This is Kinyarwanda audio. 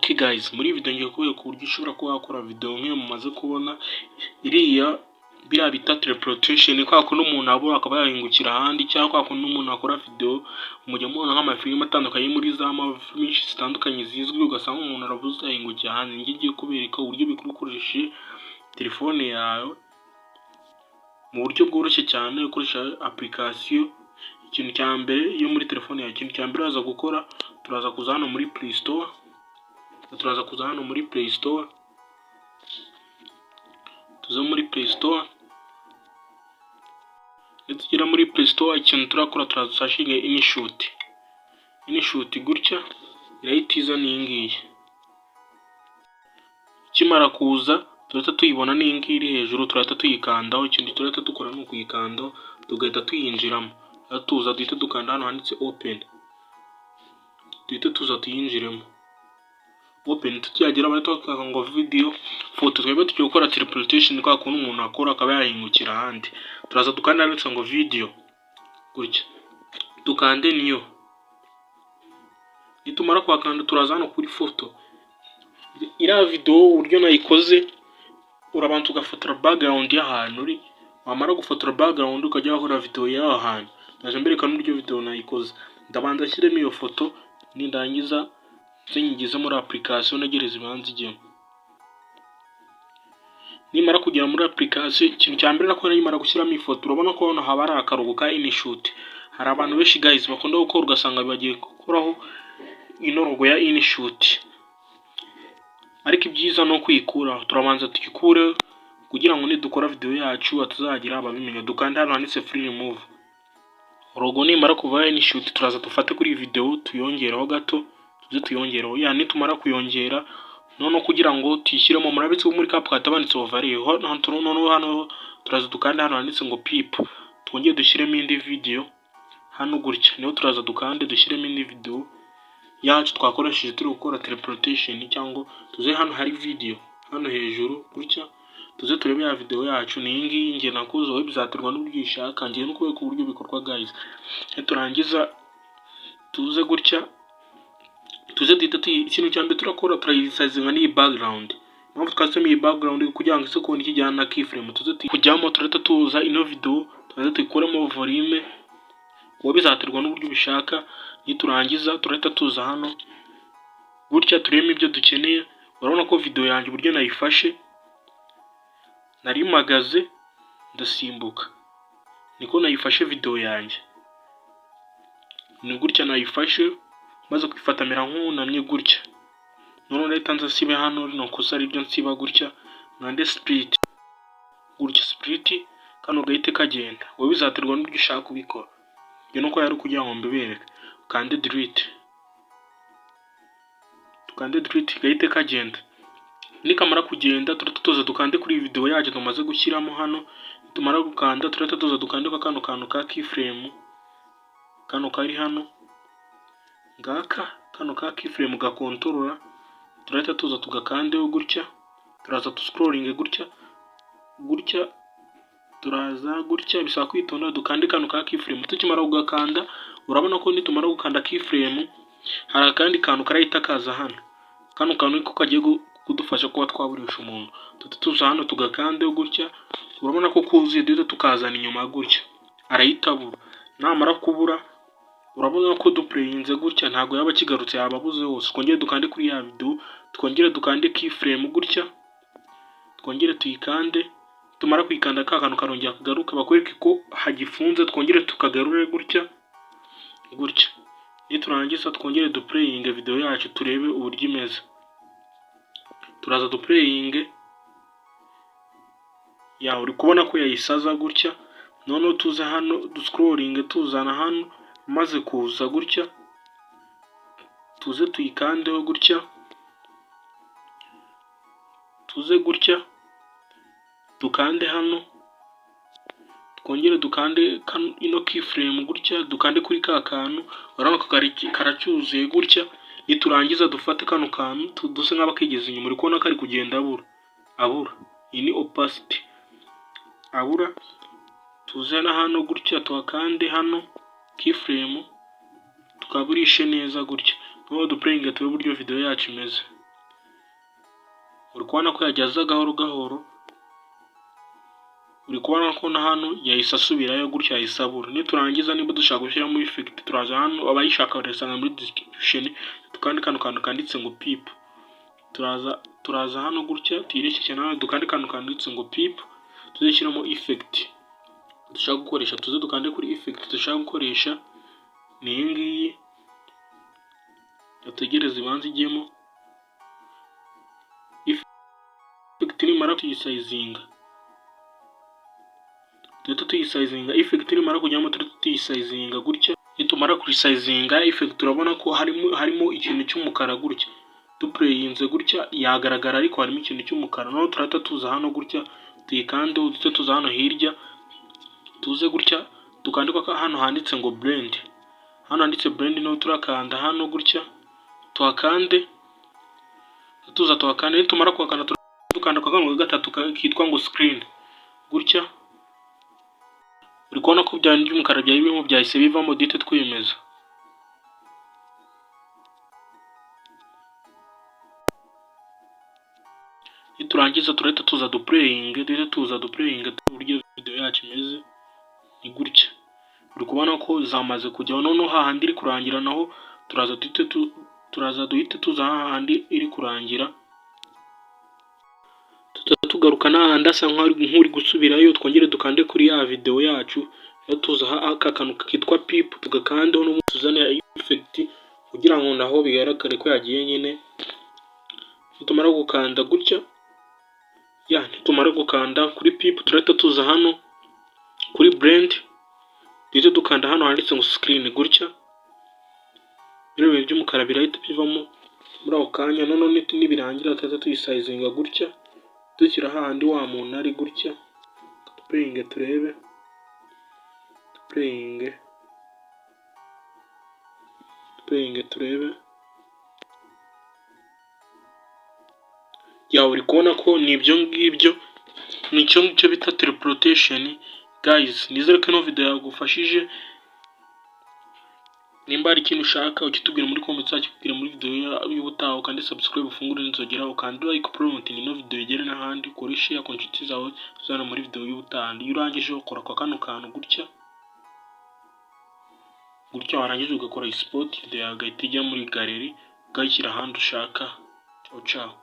Okay guys, muri video ngiye kubereka uburyo ushobora kuba wakora video nk'iyo mumaze kubona biriya bita teleportation, kwa kuno umuntu abura akaba yahingukira ahandi, cyangwa kwa kuno umuntu akora video mujya mubona nk'amafilime atandukanye muri za filimi zitandukanye zizwi, ugasanga umuntu arabuze yahingukira ahandi. Ngiye kubereka uburyo bikurukoreshe telefone yawe mu buryo bworoshye cyane ukoresha application. Ikintu cya mbere iyo muri telefone yawe, ikintu cya mbere uraza gukora, turaza kuza hano muri Play Store. Tuze muri Play Store. Nitugera muri Play Store, ikintu turakora turaza searching InShot gutya irahitiza n'ingiyi. Kimara kuza turahita tuyibona n'ingiri hejuru, turahita tuyikandaho. Ikintu turahita dukora ni ukuyikandaho tugahita tuyinjiramo. Tuza duhita dukanda hano handitse open, duhita tuza tuyinjiremo. Open tukiyagera baratuka ngo video photo, twebwe tugiye gukora teleportation kwa kuntu umuntu akora akaba yahingukira ahandi. Turaza dukanda handitse ngo video gutya, dukande niyo. Nitumara kwakanda turaza hano kuri photo. Iriya video uburyo nayikoze, urabanza ugafotora background y'ahantu uri, wamara gufotora background ukajya wakora video y'aho hantu. Ndaje mbereka n'uburyo video nayikoze. Ndabanza shyiremo iyo foto, nindangiza nyigize muri application nagereza ibanza ijyemo. Nimara kugera muri application, ikintu cya mbere nakora nimara gushyiramo ifoto, urabona ko hano haba ari akarugo ka InShot. Hari abantu benshi guys bakunda gukora ugasanga bagiye gukuraho ino logo ya InShot, ariko ibyiza no kwikuraho. Turabanza tukikure kugira ngo nidukora video yacu atazagira ababimenya. Dukanda hano handitse free remove logo. Nimara kuva InShot turaza dufate kuri video tuyongeraho gato, tuyongeraho. Nitumara kuyongera none kugira ngo tuyishyiremo, murabitse muri CapCut banditse overlay. Hano turaza dukanda hano handitse ngo pip, twongeye dushyiremo indi video hano gutya. Niho turaza dukande dushyiremo indi video yacu twakoresheje turi gukora teleportation, cyangwa tuze hano hari video hano hejuru gutya, tuze turebe ya video yacu. Ni iyi ngiyi ngiye nakoze, wowe bizaterwa n'uburyo ushaka. Ngiye no kubera uburyo bikorwa guys. Turangiza tuze gutya, tuze ikintu cya mbere turakora turayisizinga n'iyi background. Mpamvu twasemo iyi background kugira ngo isoko nikijyana na keyframe. Tuze kujyamo turahita tuza ino video, turahita tuyikoremo volume, wowe bizaterwa n'uburyo ubishaka. Niturangiza turahita tuza hano gutya tureme ibyo dukeneye. Urabona ko video yanjye uburyo nayifashe, nari magaze ndasimbuka, niko nayifashe video yanjye. Ni gutya nayifashe, maze kwifatamira nk'unamye gutya. None leta nza sibe hano rino kosa ribyo nsiba gutya, nande split gutya, split kano gahite kagenda. Wowe bizaterwa n'uburyo ushaka kubikora. Byo nuko yari kugira ngo mbibereke. Kande delete, tukande delete gahite kagenda. Nikamara kugenda turahita tuza dukande kuri video yacu tumaze gushyiramo hano. Tumara gukanda turahita tuza dukande kwa kano kantu ka keyframe, kano kari hano ngaka, kano ka keyframe gakontorora. Turahita tuza tugakandeho gutya, turaza scrolling gutya, turaza gutya, bisaba kwitonda dukande kano ka keyframe. Tukimara kugakanda, urabona ko nitumara gukanda keyframe hari akandi kantu karahita kaza hano. Kano kantu niko kagiye kudufasha kuba twaburisha umuntu. Tuza hano tugakandeho gutya, urabona ko kuzuye, duhita tukazana inyuma gutya, arahita abura. Namara kubura, urabona ko duplayinze gutya, ntago yaba kigarutse, yababuze hose. Twongere dukande kuri ya video, twongere dukande keyframe gutya, twongere tuyikande. Tumara kuyikanda ka kantu karongera kagaruka, bakwereke ko hagifunze. Twongere tukagarure gutya. Niturangiza twongere duplayinge video yacu turebe uburyo imeze. Turaza duplayinge, uri kubona ko yayisaza gutya. None tuze hano duscrolling tuzana hano, maze kuza gutya tuze tuyikandeho gutya, tuze gutya dukande hano, twongere dukande ino keyframe gutya, dukande kuri ka kantu. Urabona ko karacyuzuye gutya. Niturangiza dufate kano kantu duse nk'abakigeze inyuma. Uri kubona ko ari kugenda abura. Iyi ni opacity, abura. Tuze na hano gutya tuhakande hano keyframe, tukaburishe neza gutya. Noneho duplayinge turebe uburyo video yacu imeze. uri kubona ko yageze gahoro gahoro, uri kubona ko na hano yahise asubirayo gutya yahise abura. Niturangiza niba dushaka gushyiramo effect turaza hano, abayishaka barasanga muri description tukandi kantu kanditse ngo pip. Turaza hano gutya tuyirekeshe nawe dukandi kantu kanditse ngo pip, tuzishyiramo effect dushaka gukoresha, tuze dukande kuri effect dushaka gukoresha. Ni iyi ngiyi, dutegereze ibanze ijyemo. Effect nimara tuyisayizinga, effect nimara kujyamo tuyisayizinga gutya. Nitumara kuyisayizinga effect turabona ko harimo ikintu cy'umukara gutya, duplayinze gutya yagaragara ariko harimo ikintu cy'umukara. Naho turata tuza hano gutya tuyikande, dute tuza hano hirya tuze gutya dukandika ko hano handitse ngo blend. Hano handitse blend no turakanda hano gutya tuhakande, tuza tuhakande. Nitumara kuhakanda dukanda kwa kano gatatu kitwa ngo screen gutya. Uri kubona ko byandi by'umukara byari birimo byahise bivamo, dite twiyemeza. Niturangiza turahita tuza duplaying, dite tuza duplaying uburyo video yacu imeze ni gutya. Uri kubona ko zamaze kujyaho, noneho hahandi iri kurangira naho turaza duhite tuza hahandi iri kurangira, tugaruka n'ahandi asa nk'uri gusubirayo, twongere dukande kuri ya video yacu. Tuza aka kantu kitwa pip tugakandaho no tuzane effect kugira ngo naho bigaragare ko yagiye nyine. Nitumara gukanda gutya, nitumara gukanda kuri pip turahita tuza hano kuri blend, duhite dukanda hano handitse ngo screen gutya. Ibintu by'umukara birahita bivamo muri ako kanya. Noneho nibirangira turahita tuyisayizinga gutya, dushyira hahandi wa muntu ari gutya. Duplaying turebe, duplaying turebe. Uri kubona ko ni ibyo ngibyo, nicyo bita teleportation guys. Nizere ko ino video yagufashije. Nimba hari ikintu ushaka ukitubwira muri comments zacu, kubwira muri video y'ubutaha, ukande subscribe ufungure n'inzogera, ukande like promoting ino video igere n'ahandi, ukore share ku nshuti zawe tuzana muri video y'ubutaha. Iyo urangije ukora kwa kano kantu gutya warangiza ugakora export video yawe igahita ijya muri gallery, ukayishyira ahandi ushaka. Ciao ciao.